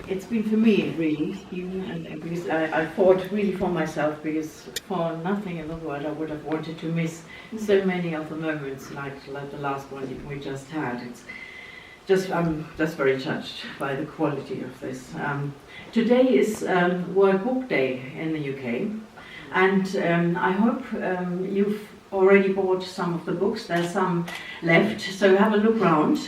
it's been for me really, Stephen, and because I fought really for myself, because for nothing in the world I would have wanted to miss so many of the moments like the last one we just had. It's just, I'm just very touched by the quality of this. Today is World Book Day in the UK, and I hope you've already bought some of the books. There's some left, so have a look round,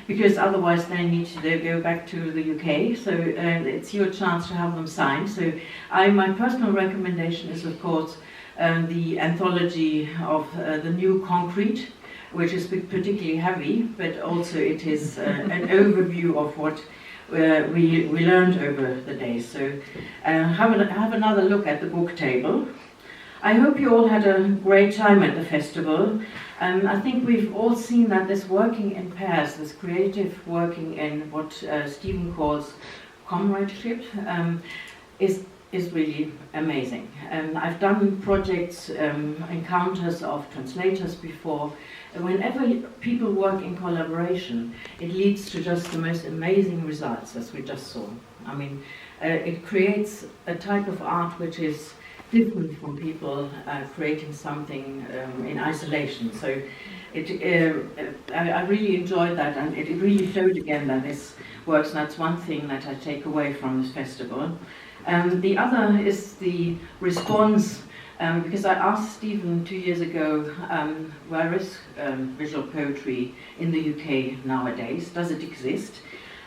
because otherwise they need to go back to the UK, so it's your chance to have them signed. So my personal recommendation is, of course, the anthology of the New Concrete, which is particularly heavy, but also it is an overview of what we learned over the days. So have another look at the book table. I hope you all had a great time at the festival. I think we've all seen that this working in pairs, this creative working in what Stephen calls comradeship, is really amazing. I've done projects, encounters of translators before. Whenever people work in collaboration, it leads to just the most amazing results, as we just saw. I mean, it creates a type of art which is different from people creating something in isolation. So I really enjoyed that, and it really showed again that this works, and that's one thing that I take away from this festival. The other is the response, because I asked Stephen 2 years ago, where is visual poetry in the UK nowadays? Does it exist?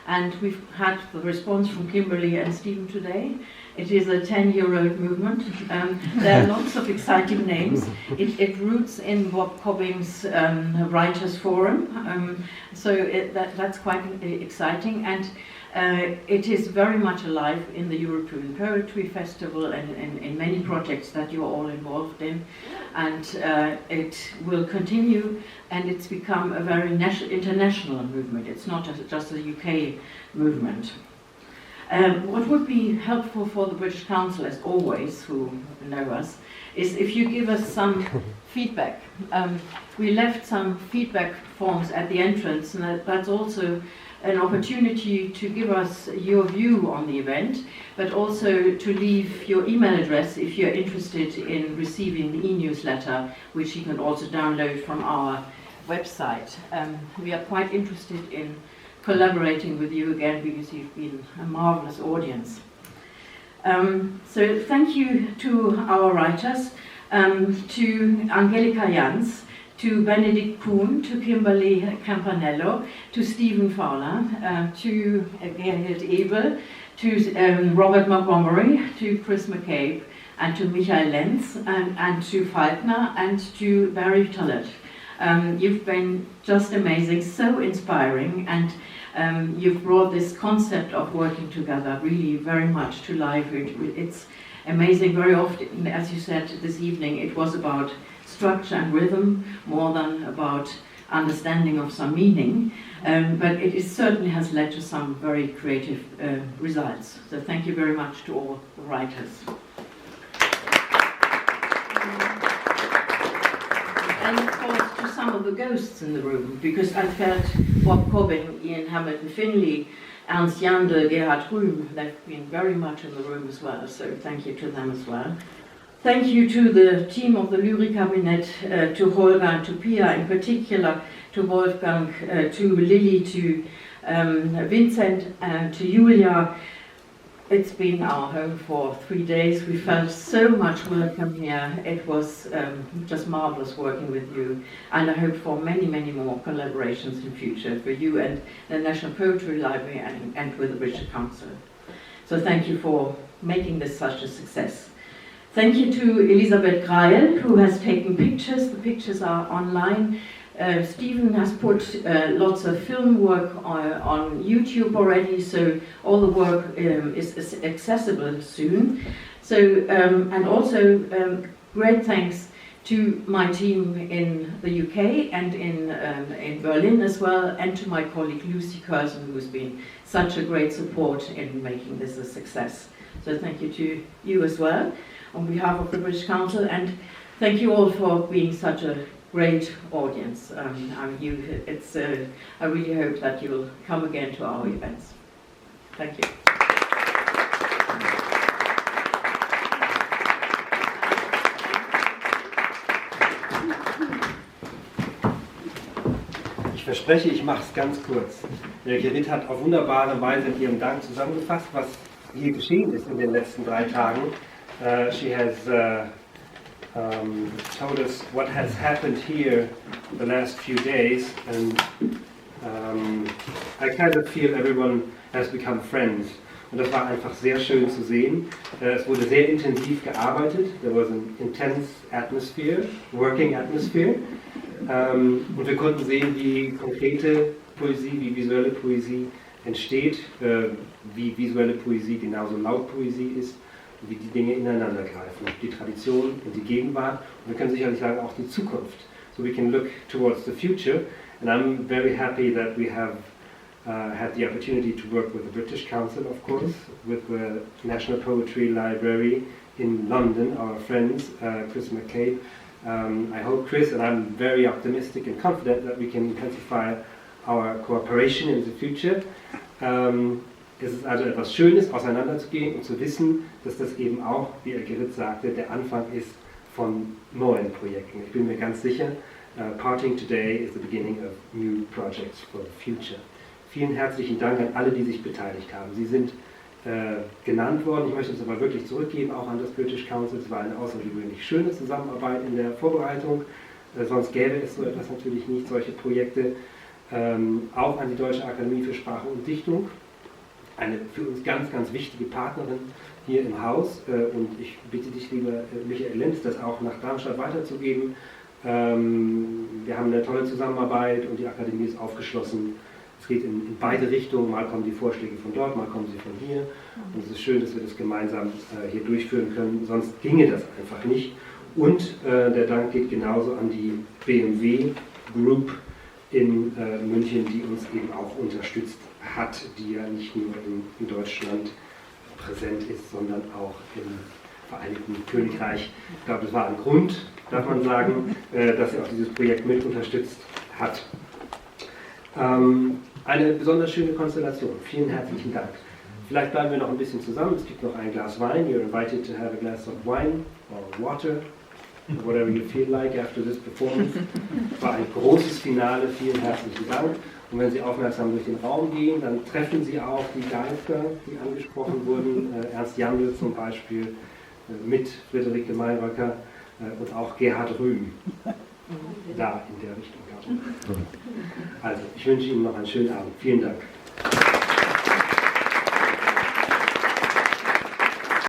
And we've had the response from Kimberly and Stephen today. It is a 10-year-old movement. There are lots of exciting names. It roots in Bob Cobbing's Writers' Forum, so that's quite exciting. And it is very much alive in the European Poetry Festival and in many projects that you're all involved in. And it will continue, and it's become a very international movement. It's not just a UK movement. What would be helpful for the British Council, as always, who know us, is if you give us some feedback. We left some feedback forms at the entrance, and that's also an opportunity to give us your view on the event, but also to leave your email address if you're interested in receiving the e-newsletter, which you can also download from our website. We are quite interested in collaborating with you again, because you've been a marvelous audience. So thank you to our writers, to Angelika Jans, to Benedikt Kuhn, to Kimberly Campanello, to Stephen Fowler, to Gerhild Ebel, to Robert Montgomery, to Chris McCabe, and to Michael Lenz, and to Falkner, and to Barry Tullett. You've been just amazing, so inspiring, and you've brought this concept of working together really very much to life. It's amazing. Very often, as you said this evening, it was about structure and rhythm more than about understanding of some meaning, but it certainly has led to some very creative results. So thank you very much to all the writers. And of course to some of the ghosts in the room, because I felt Bob Cobbing, Ian Hamilton Finley, Ernst Jandl, Gerhard Rühm, they've been very much in the room as well, so thank you to them as well. Thank you to the team of the Lyrik Kabinett, to Holger and to Pia in particular, to Wolfgang, to Lily, to Vincent, and to Julia. It's been our home for 3 days. We felt so much welcome here. It was just marvelous working with you, and I hope for many, many more collaborations in future for you and the National Poetry Library and with the British Council. So thank you for making this such a success. Thank you to Elisabeth Greil, who has taken pictures. The pictures are online. Stephen has put lots of film work on YouTube already, so all the work is accessible soon. So, and also great thanks to my team in the UK and in Berlin as well, and to my colleague Lucy Curzon, who's been such a great support in making this a success. So thank you to you as well, on behalf of the British Council, and thank you all for being such a great audience. I really hope that you'll come again to our events. Thank you. Ich verspreche, ich mache es ganz kurz. Elke Ritt hat auf wunderbare Weise in ihrem Dank zusammengefasst, was hier geschehen ist in den letzten 3 Tagen. She has told us what has happened here the last few days, and I kind of feel everyone has become friends. Und das war einfach sehr schön zu sehen. Es wurde sehr intensiv gearbeitet. There was an intense atmosphere, working atmosphere. Und wir konnten sehen, wie konkrete Poesie, wie visuelle Poesie entsteht, wie visuelle Poesie genauso Lautpoesie ist, wie die Dinge ineinander greifen, die Tradition und die Gegenwart. Und wir können sicherlich sagen, auch die Zukunft. So we can look towards the future. And I'm very happy that we have had the opportunity to work with the British Council, of course, with the National Poetry Library in London, our friends, Chris McCabe. I hope, Chris, and I'm very optimistic and confident that we can intensify our cooperation in the future. Es ist also etwas Schönes, auseinanderzugehen und zu wissen, dass das eben auch, wie Elke Ritt sagte, der Anfang ist von neuen Projekten. Ich bin mir ganz sicher, parting today is the beginning of new projects for the future. Vielen herzlichen Dank an alle, die sich beteiligt haben. Sie sind genannt worden. Ich möchte es aber wirklich zurückgeben, auch an das British Council. Es war eine außergewöhnlich schöne Zusammenarbeit in der Vorbereitung. Sonst gäbe es so etwas natürlich nicht, solche Projekte. Auch an die Deutsche Akademie für Sprache und Dichtung. Eine für uns ganz, ganz wichtige Partnerin hier im Haus. Und ich bitte dich, lieber Michael Lenz, das auch nach Darmstadt weiterzugeben. Wir haben eine tolle Zusammenarbeit und die Akademie ist aufgeschlossen. Es geht in beide Richtungen, mal kommen die Vorschläge von dort, mal kommen sie von hier. Und es ist schön, dass wir das gemeinsam hier durchführen können, sonst ginge das einfach nicht. Und der Dank geht genauso an die BMW Group in München, die uns eben auch unterstützt hat, die ja nicht nur in Deutschland präsent ist, sondern auch im Vereinigten Königreich. Ich glaube, das war ein Grund, darf man sagen, dass sie auch dieses Projekt mit unterstützt hat. Eine besonders schöne Konstellation. Vielen herzlichen Dank. Vielleicht bleiben wir noch ein bisschen zusammen. Es gibt noch ein Glas Wein. You're invited to have a glass of wine or water, whatever you feel like after this performance. Es war ein großes Finale. Vielen herzlichen Dank. Und wenn Sie aufmerksam durch den Raum gehen, dann treffen Sie auch die Geister, die angesprochen wurden. Ernst Jandl zum Beispiel, mit Friederike Mayröcker und auch Gerhard Rühm. Da in der Richtung. Also, ich wünsche Ihnen noch einen schönen Abend. Vielen Dank.